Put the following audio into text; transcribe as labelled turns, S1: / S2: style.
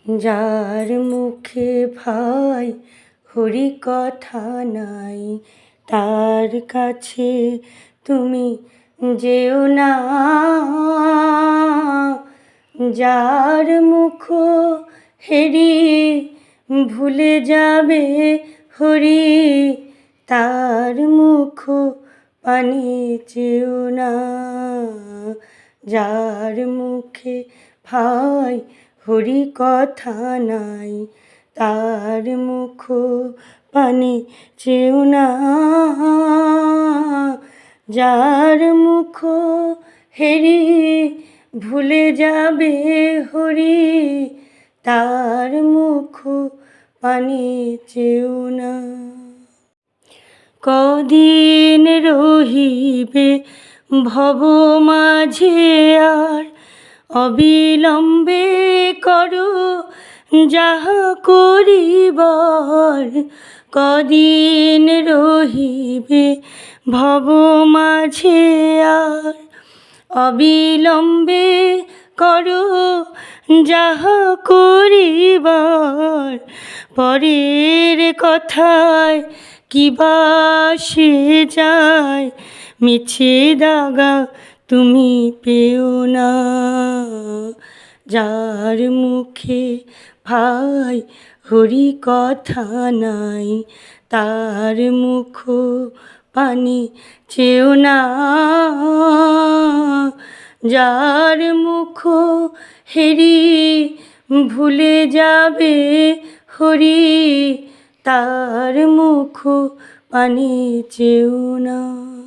S1: যার মুখে ভাই হরি কথা নাই, তার কাছে তুমি যেও না। যার মুখ হেরি ভুলে যাবে হরি, তার মুখ পানে চেও না। যার মুখে ভাই হরি কথা নাই, তার মুখ পানে চেও না। যার মুখ হেরি ভুলে যাবে হরি, তার মুখ পানে চেও না। কদিন রহিবে ভব মাঝে আর, অবিলম্বে করো যাহা করিবার। কদিন রহিবে ভব মাঝে আর, অবিলম্বে করো যাহা করিবার। পরের কথায় কিবা সে যায়, মিছে দাগা তুমি পেও না। যার মুখে ভাই হরি কথা নাই, তার মুখ পানে চেও না। যার মুখ হেরি ভুলে যাবে হরি, তার মুখ পানে চেও না।